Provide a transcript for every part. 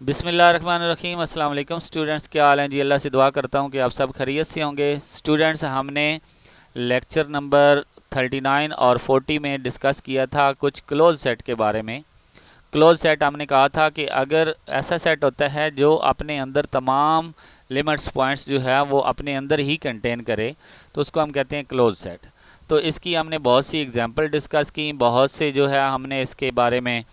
बिस्मिल्लाहिर्रहमानिर्रहीम। अस्सलाम वालेकुम स्टूडेंट्स, क्या हाल हैं जी। अल्लाह से दुआ करता हूँ कि आप सब खैरियत से होंगे। स्टूडेंट्स, हमने लेक्चर नंबर 39 और 40 में डिस्कस किया था कुछ क्लोज सेट के बारे में। क्लोज सेट हमने कहा था कि अगर ऐसा सेट होता है जो अपने अंदर तमाम लिमिट्स पॉइंट्स जो है वो अपने अंदर ही कंटेन करे तो उसको हम कहते हैं क्लोज सेट। तो इसकी हमने बहुत सी एग्जांपल डिस्कस की, बहुत से जो है हमने इसके बारे में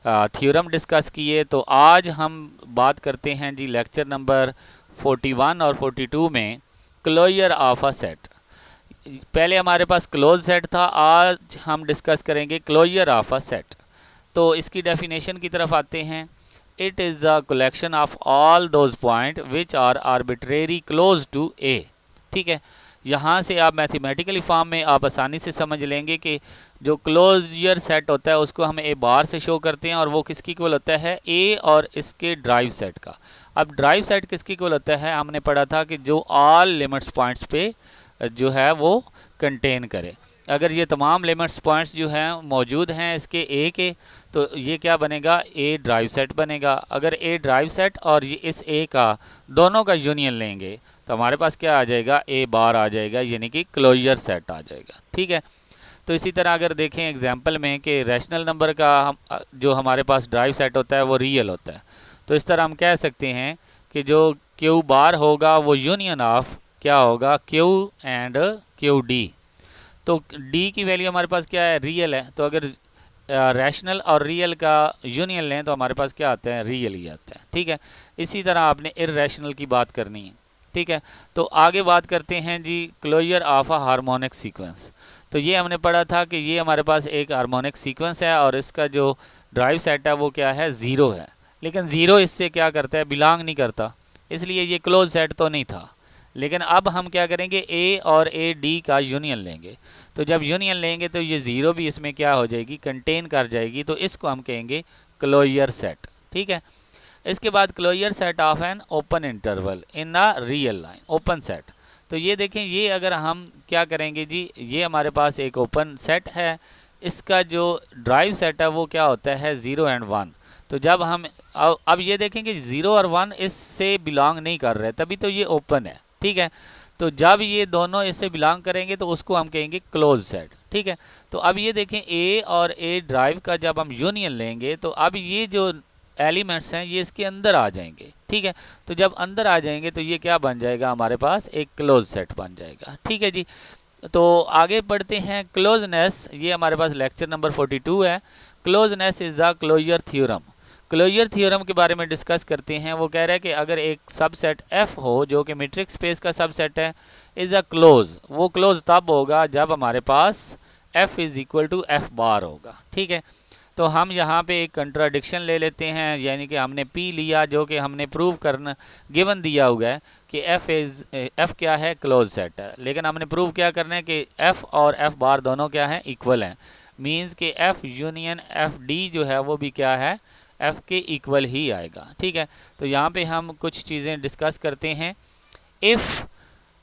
थ्योरम डिस्कस किए। तो आज हम बात करते हैं जी लेक्चर नंबर 41 और 42 में क्लोजर ऑफ अ सेट। पहले हमारे पास क्लोज सेट था, आज हम डिस्कस करेंगे क्लोजर ऑफ अ सेट। तो इसकी डेफिनेशन की तरफ आते हैं। It is a collection of all those point which are arbitrary close to A. ठीक है, यहाँ से आप मैथमेटिकली फॉर्म में आप आसानी से समझ लेंगे कि जो क्लोजर सेट होता है उसको हम ए बार से शो करते हैं और वो किसकी इक्वल होता है, ए और इसके ड्राइव सेट का। अब ड्राइव सेट किसकी इक्वल होता है, हमने पढ़ा था कि जो ऑल लिमिट्स पॉइंट्स पे जो है वो कंटेन करे। अगर ये तमाम लिमिट्स पॉइंट्स जो हैं मौजूद हैं इसके ए के, तो ये क्या बनेगा, ए ड्राइव सेट बनेगा। अगर ए ड्राइव सेट और ये इस ए का दोनों का यूनियन लेंगे तो हमारे पास क्या आ जाएगा, ए बार आ जाएगा, यानी कि क्लोजर सेट आ जाएगा। ठीक है, तो इसी तरह अगर देखें एग्जाम्पल में कि रैशनल नंबर का जो हमारे पास ड्राइव सेट होता है वो रियल होता है, तो इस तरह हम कह सकते हैं कि जो क्यू बार होगा वो यूनियन ऑफ क्या होगा, क्यू एंड क्यू डी। तो डी की वैल्यू हमारे पास क्या है, रियल है। तो अगर रैशनल और रियल का यूनियन लें तो हमारे पास क्या आता है, रियल ही आता है। ठीक है, इसी तरह आपने इर्रेशनल की बात करनी है। ठीक है, तो आगे बात करते हैं जी closure of a harmonic sequence. तो ये हमने पढ़ा था कि ये हमारे पास एक हार्मोनिक सीक्वेंस है और इसका जो ड्राइव सेट है वो क्या है, ज़ीरो है। लेकिन ज़ीरो इससे क्या करता है, बिलोंग नहीं करता, इसलिए ये क्लोज सेट तो नहीं था। लेकिन अब हम क्या करेंगे, ए और ए डी का यूनियन लेंगे। तो जब यूनियन लेंगे तो ये ज़ीरो भी इसमें क्या हो जाएगी, कंटेन कर जाएगी, तो इसको हम कहेंगे क्लोजर सेट। ठीक है, इसके बाद closure set of an open interval in a real line, open set. तो ये देखें, ये अगर हम क्या करेंगे जी, ये हमारे पास एक ओपन सेट है, इसका जो ड्राइव सेट है वो क्या होता है, 0 एंड 1। तो जब हम अब ये देखेंगे 0 और 1 इससे बिलोंग नहीं कर रहे, तभी तो ये ओपन है। ठीक है, तो जब ये दोनों इससे बिलोंग करेंगे तो उसको हम कहेंगे क्लोज सेट। ठीक है, तो अब ये देखें ए और ए ड्राइव का जब हम यूनियन लेंगे तो अब ये जो एलिमेंट्स हैं ये इसके अंदर आ जाएंगे। ठीक है, तो जब अंदर आ जाएंगे तो ये क्या बन जाएगा, हमारे पास एक क्लोज सेट बन जाएगा। ठीक है जी, तो आगे बढ़ते हैं। क्लोजनेस, ये हमारे पास लेक्चर नंबर 42 है। Closeness is a closure theorem. Closure theorem के बारे में डिस्कस करते हैं। वो कह रहा है कि अगर एक सबसेट एफ हो जो कि मीट्रिक स्पेस का सबसेट है, इज अ क्लोज, वो क्लोज तब होगा जब हमारे पास F is equal to F bar होगा। ठीक है, तो हम यहाँ पे एक कंट्राडिक्शन ले लेते हैं, यानी कि हमने पी लिया जो कि हमने प्रूव करना गिवन दिया हुआ है कि एफ क्या है, क्लोज सेट है। लेकिन हमने प्रूव क्या करना है कि एफ और एफ बार दोनों क्या हैं, इक्वल हैं। मींस कि एफ यूनियन एफ डी जो है वो भी क्या है, एफ के इक्वल ही आएगा। ठीक है, तो यहाँ पे हम कुछ चीज़ें डिस्कस करते हैं। If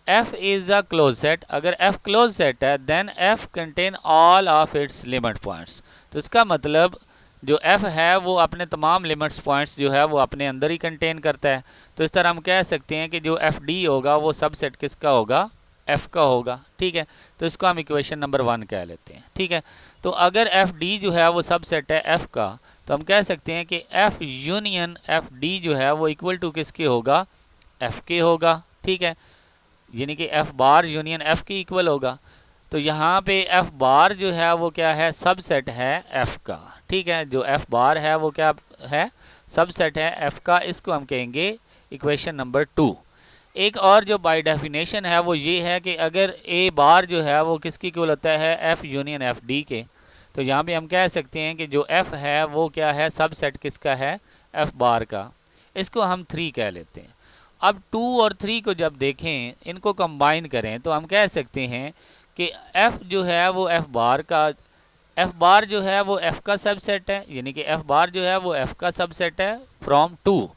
F is a close set, अगर एफ क्लोज सेट है then F contain all of its limit points. तो इसका मतलब जो एफ है वो अपने तमाम लिमिट्स पॉइंट्स जो है वो अपने अंदर ही कंटेन करता है। तो इस तरह हम कह सकते हैं कि जो एफ डी होगा वो सब सेट किसका होगा, एफ का होगा। ठीक है, तो इसको हम इक्वेशन नंबर 1 कह लेते हैं। ठीक है, तो अगर एफ डी जो है वो सब सेट है एफ का, तो हम कह सकते हैं कि एफ यूनियन एफ डी जो है वो इक्वल टू किसके होगा, एफ के होगा। ठीक है, यानी कि एफ बार यूनियन एफ के इक्वल होगा। तो यहाँ पे एफ बार जो है वो क्या है, सबसेट है एफ का। ठीक है, जो एफ बार है वो क्या है, सबसेट है एफ का। इसको हम कहेंगे इक्वेशन नंबर 2। एक और जो बाय डेफिनेशन है वो ये है कि अगर ए बार जो है वो किसकी इक्वल होता है, एफ यूनियन एफ डी के, तो यहाँ पे हम कह सकते हैं कि जो एफ है वो क्या है, सबसेट किसका है, एफ बार का। इसको हम 3 कह लेते हैं। अब 2 और 3 को जब देखें, इनको कंबाइन करें तो हम कह सकते हैं कि f जो है वो f बार का, f बार जो है वो f का सबसेट है, यानी कि f बार जो है वो f का सबसेट है फ्रॉम 2।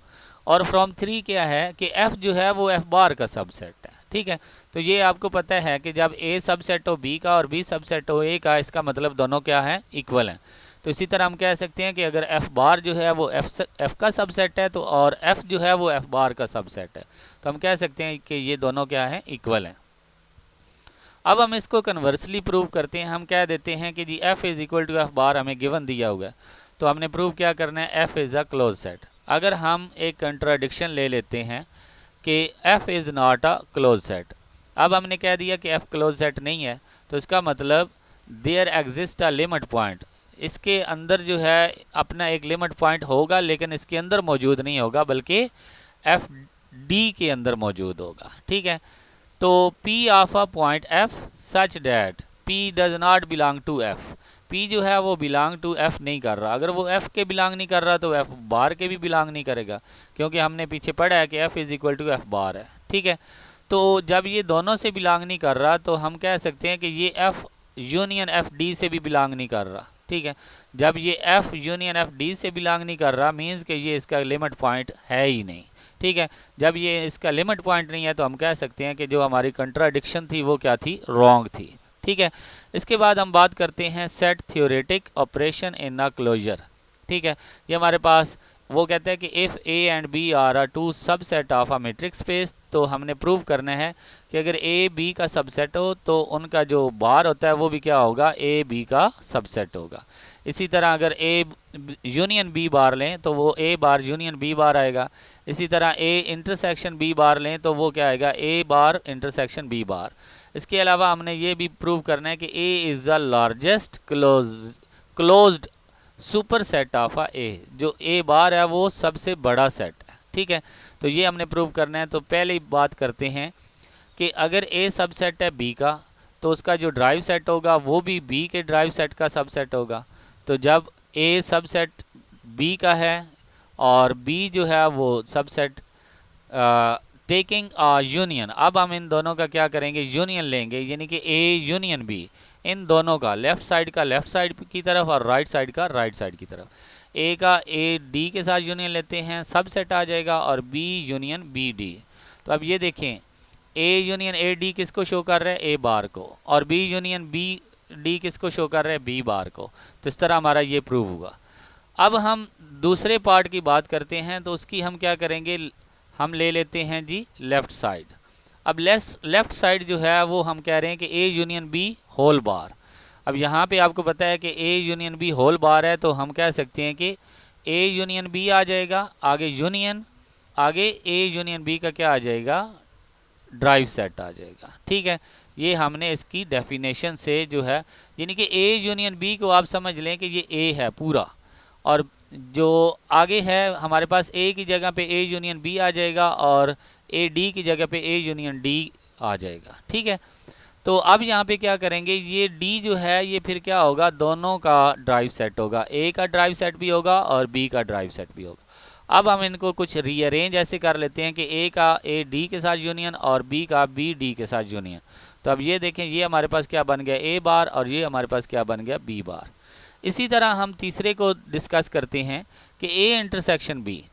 और फ्रॉम 3 क्या है कि f जो है वो f बार का सबसेट है। ठीक है, तो ये आपको पता है कि जब a सबसेट हो b का और b सबसेट हो a का, इसका मतलब दोनों क्या है, इक्वल हैं। तो इसी तरह हम कह सकते हैं कि अगर एफ बार जो है वो एफ का सबसेट है तो और एफ जो है वो एफ बार का सबसेट है, तो हम कह सकते हैं कि ये दोनों क्या हैं, इक्वल हैं। अब हम इसको कन्वर्सली प्रूव करते हैं। हम कह देते हैं कि जी F is equal to F bar हमें गिवन दिया हुआ है, तो हमने प्रूव क्या करना है, F is a close set. अगर हम एक कंट्राडिक्शन ले लेते हैं कि F is not a close set, अब हमने कह दिया कि एफ क्लोज सेट नहीं है, तो इसका मतलब there exist a limit point, इसके अंदर जो है अपना एक लिमिट पॉइंट होगा, लेकिन इसके अंदर मौजूद नहीं होगा बल्कि एफ डी के अंदर मौजूद होगा। ठीक है, तो P of a point F such that P does not belong to F, P जो है वो बिलोंग टू F नहीं कर रहा। अगर वो F के बिलोंग नहीं कर रहा तो F बार के भी बिलोंग नहीं करेगा, क्योंकि हमने पीछे पढ़ा है कि F is equal to F bar है। ठीक है, तो जब ये दोनों से बिलोंग नहीं कर रहा तो हम कह सकते हैं कि ये F यूनियन F D से भी बिलोंग नहीं कर रहा। ठीक है, जब ये F यूनियन F D से बिलोंग नहीं कर रहा मीन्स कि ये इसका लिमिट पॉइंट है ही नहीं। ठीक है, जब ये इसका लिमिट पॉइंट नहीं है तो हम कह सकते हैं कि जो हमारी कंट्राडिक्शन थी वो क्या थी, रॉन्ग थी। ठीक है, इसके बाद हम बात करते हैं set theoretic operation in a closure. ठीक है, ये हमारे पास वो कहते हैं कि if A and B are a two subset of a matrix space, तो हमने प्रूव करना है कि अगर ए बी का सबसेट हो तो उनका जो बार होता है वो भी क्या होगा, ए बी का सबसेट होगा। इसी तरह अगर ए यूनियन बी बार लें तो वो ए बार यूनियन बी बार आएगा। इसी तरह ए इंटरसेक्शन बी बार लें तो वो क्या आएगा, ए बार इंटरसेक्शन बी बार। इसके अलावा हमने ये भी प्रूव करना है कि A is the largest closed super set of uh A, जो ए बार है वो सबसे बड़ा सेट है। ठीक है, तो ये हमने प्रूव करना है। तो पहले बात करते हैं कि अगर ए सबसेट है बी का तो उसका जो ड्राइव सेट होगा वो भी बी के ड्राइव सेट का सबसेट होगा। तो जब ए सबसेट बी का है और बी जो है वो सबसेट टेकिंग अ यूनियन, अब हम इन दोनों का क्या करेंगे, यूनियन लेंगे, यानी कि ए यूनियन बी, इन दोनों का लेफ़्ट साइड का लेफ़्ट साइड की तरफ और राइट साइड का राइट साइड की तरफ। ए का ए डी के साथ यूनियन लेते हैं, सब सेट आ जाएगा, और बी यूनियन बी डी। तो अब ये देखें, ए यूनियन ए डी किसको शो कर रहा है, ए बार को, और बी यूनियन बी डी किसको शो कर रहा है, बी बार को। तो इस तरह हमारा ये प्रूव हुआ। अब हम दूसरे पार्ट की बात करते हैं, तो उसकी हम क्या करेंगे, हम ले लेते हैं जी लेफ़्ट साइड। अब लेफ़्ट साइड जो है वो हम कह रहे हैं कि A union B whole bar. अब यहाँ पे आपको पता है कि A union B whole bar है, तो हम कह सकते हैं कि ए यूनियन बी आ जाएगा, आगे यूनियन, आगे ए यूनियन बी का क्या आ जाएगा, ड्राइव सेट आ जाएगा। ठीक है, ये हमने इसकी डेफिनेशन से जो है, यानी कि ए यूनियन बी को आप समझ लें कि ये ए है पूरा, और जो आगे है हमारे पास ए की जगह पे ए यूनियन बी आ जाएगा और ए डी की जगह पे ए यूनियन डी आ जाएगा। ठीक है, तो अब यहाँ पे क्या करेंगे, ये डी जो है ये फिर क्या होगा, दोनों का ड्राइव सेट होगा, ए का ड्राइव सेट भी होगा और बी का ड्राइव सेट भी होगा। अब हम इनको कुछ रीअरेंज ऐसे कर लेते हैं कि ए का ए डी के साथ यूनियन और बी का बी डी के साथ यूनियन। तो अब ये देखें, ये हमारे पास क्या बन गया, ए बार, और ये हमारे पास क्या बन गया, बी बार। इसी तरह हम तीसरे को डिस्कस करते हैं कि ए इंटरसेक्शन बी।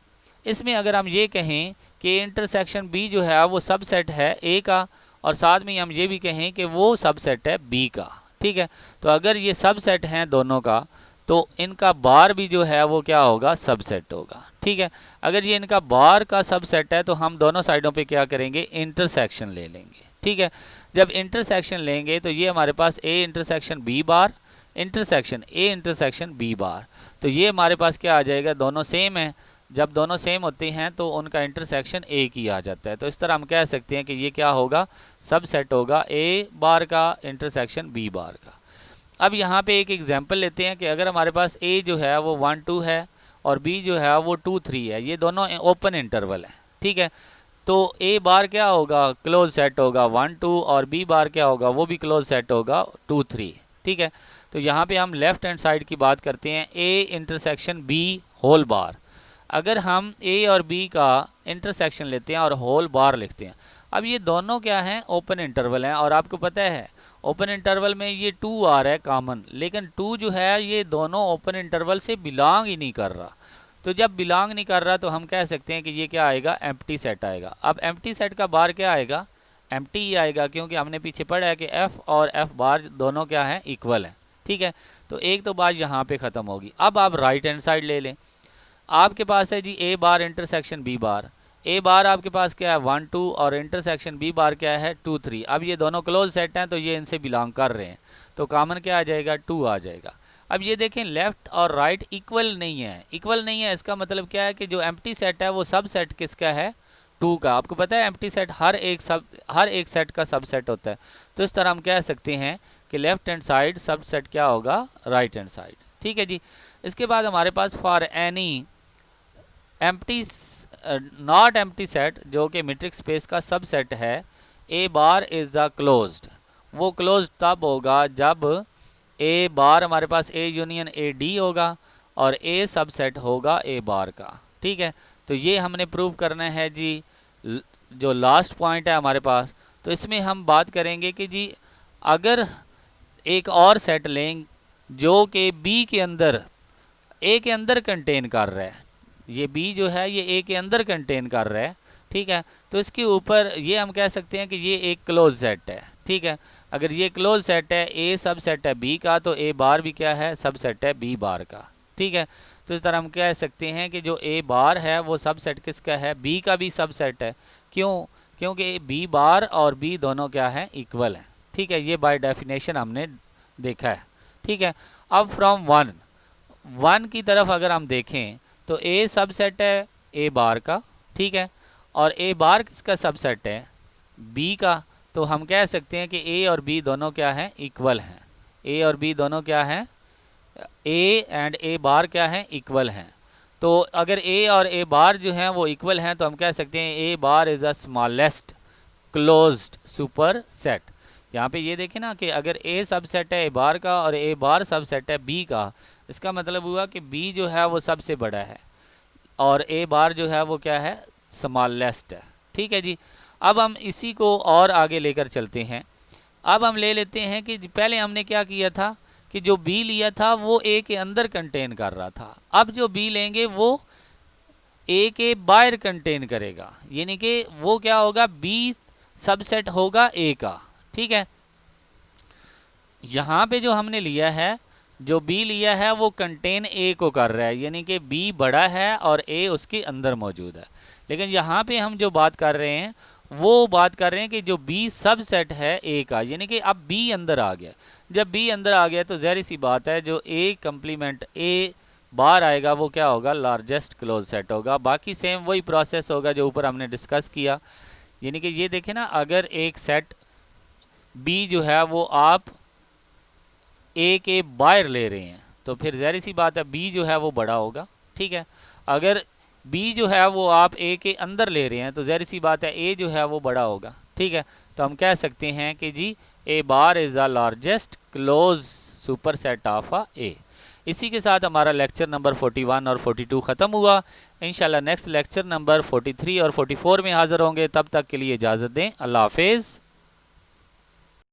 इसमें अगर हम ये कहें कि इंटरसेक्शन बी जो है वो सबसेट है ए का, और साथ में हम ये भी कहें कि वो सबसेट है बी का। ठीक है, तो अगर ये सबसेट हैं दोनों का, तो इनका बार भी जो है वो क्या होगा, सबसेट होगा। ठीक है, अगर ये इनका बार का सबसेट है तो हम दोनों साइडों पे क्या करेंगे, इंटरसेक्शन ले लेंगे। ठीक है, जब इंटरसेक्शन लेंगे तो ये हमारे पास A intersection B bar intersection A intersection B bar, तो ये हमारे पास क्या आ जाएगा, दोनों सेम है। जब दोनों सेम होते हैं तो उनका इंटरसेक्शन एक ही आ जाता है। तो इस तरह हम कह सकते हैं कि ये क्या होगा, सबसेट होगा ए बार का इंटरसेक्शन बी बार का। अब यहाँ पे एक एग्जांपल लेते हैं कि अगर हमारे पास ए जो है वो 1 2 है और बी जो है वो 2 3 है, ये दोनों ओपन इंटरवल है। ठीक है, तो ए बार क्या होगा, क्लोज सेट होगा 1 2, और बी बार क्या होगा, वो भी क्लोज सेट होगा 2 3। ठीक है, तो यहाँ पे हम लेफ्ट हैंड साइड की बात करते हैं, A intersection B whole bar. अगर हम ए और बी का इंटरसेक्शन लेते हैं और होल बार लिखते हैं, अब ये दोनों क्या हैं, ओपन इंटरवल हैं, और आपको पता है ओपन इंटरवल में ये 2 आ रहा है कॉमन, लेकिन 2 जो है ये दोनों ओपन इंटरवल से बिलोंग ही नहीं कर रहा। तो जब बिलोंग नहीं कर रहा तो हम कह सकते हैं कि ये क्या आएगा, एम्प्टी सेट आएगा। अब एम्प्टी सेट का बार क्या आएगा, एम्प्टी ही आएगा, क्योंकि हमने पीछे पढ़ा है कि एफ और एफ बार दोनों क्या हैं, इक्वल हैं। ठीक है, तो एक तो बात यहाँ पे ख़त्म होगी। अब आप राइट हैंड साइड ले लें। आपके पास है जी ए बार इंटरसेक्शन बी बार। ए बार आपके पास क्या है 1 2 और इंटरसेक्शन बी बार क्या है 2 3। अब ये दोनों क्लोज सेट हैं तो ये इनसे बिलोंग कर रहे हैं, तो कॉमन क्या आ जाएगा 2 आ जाएगा। अब ये देखें लेफ़्ट और राइट इक्वल नहीं है। इक्वल नहीं है इसका मतलब क्या है कि जो एम्प्टी सेट है वो सब सेट किसका है 2 का। आपको पता है एम्प्टी सेट हर एक सेट का सब सेट होता है। तो इस तरह हम कह सकते हैं कि लेफ्ट हैंड साइड सब सेट क्या होगा राइट हैंड साइड। ठीक है जी। इसके बाद हमारे पास for any empty not empty set जो कि मीट्रिक स्पेस का सब सेट है A bar is a closed. वो क्लोज्ड तब होगा जब ए बार हमारे पास ए यूनियन ए डी होगा और ए सब सेट होगा ए बार का। ठीक है, तो ये हमने प्रूव करना है जी। जो लास्ट पॉइंट है हमारे पास, तो इसमें हम बात करेंगे कि जी अगर एक और सेट लें जो कि बी के अंदर ए के अंदर कंटेन कर रहा है, ये बी जो है ये ए के अंदर कंटेन कर रहा है। ठीक है, तो इसके ऊपर ये हम कह सकते हैं कि ये एक क्लोज सेट है। ठीक है, अगर ये क्लोज सेट है ए सब सेट है बी का, तो ए बार भी क्या है सब सेट है बी बार का। ठीक है, तो इस तरह हम कह सकते हैं कि जो ए बार है वो सब सेट किसका है बी का भी सब सेट है। क्यों? क्योंकि बी बार और बी दोनों क्या है इक्वल हैं। ठीक है, ये बाय डेफिनेशन हमने देखा है। ठीक है, अब फ्रॉम वन की तरफ अगर हम देखें तो ए सब सेट है ए बार का। ठीक है, और ए बार किसका सब सेट है बी का। तो हम कह सकते हैं कि ए और बी दोनों क्या हैं इक्वल हैं। ए और बी दोनों क्या हैं ए एंड ए बार क्या हैं इक्वल हैं। तो अगर ए और ए बार जो हैं वो इक्वल हैं तो हम कह सकते हैं A bar is a smallest closed super set. यहाँ पे ये देखें ना कि अगर ए सब सेट है ए बार का और ए बार सब सेट है बी का, इसका मतलब हुआ कि बी जो है वो सबसे बड़ा है और ए बार जो है वो क्या है स्मॉलेस्ट है। ठीक है जी। अब हम इसी को और आगे लेकर चलते हैं। अब हम ले लेते हैं कि पहले हमने क्या किया था कि जो बी लिया था वो ए के अंदर कंटेन कर रहा था। अब जो बी लेंगे वो ए के बाहर कंटेन करेगा, यानी कि वो क्या होगा बी सबसेट होगा ए का। ठीक है, यहाँ पे जो हमने लिया है जो बी लिया है वो कंटेन ए को कर रहा है, यानी कि बी बड़ा है और ए उसके अंदर मौजूद है। लेकिन यहाँ पे हम जो बात कर रहे हैं वो बात कर रहे हैं कि जो बी सब सेट है ए का, यानी कि अब बी अंदर आ गया। जब बी अंदर आ गया तो ज़ाहिर सी बात है जो ए कंप्लीमेंट ए बार आएगा वो क्या होगा लार्जेस्ट क्लोज सेट होगा। बाकी सेम वही प्रोसेस होगा जो ऊपर हमने डिस्कस किया, यानी कि ये देखें ना अगर एक सेट बी जो है वो आप ए के बाहर ले रहे हैं तो फिर ज़ाहिर सी बात है बी जो है वो बड़ा होगा। ठीक है, अगर बी जो है वो आप ए के अंदर ले रहे हैं तो ज़ाहिर सी बात है ए जो है वो बड़ा होगा। ठीक है, तो हम कह सकते हैं कि जी A bar is the largest close super set of a A. इसी के साथ हमारा लेक्चर नंबर 41 और 42 ख़त्म हुआ। इंशाल्लाह नेक्स्ट लेक्चर नंबर 43 और 44 में हाज़िर होंगे। तब तक के लिए इजाज़त दें। अल्लाह हाफिज़।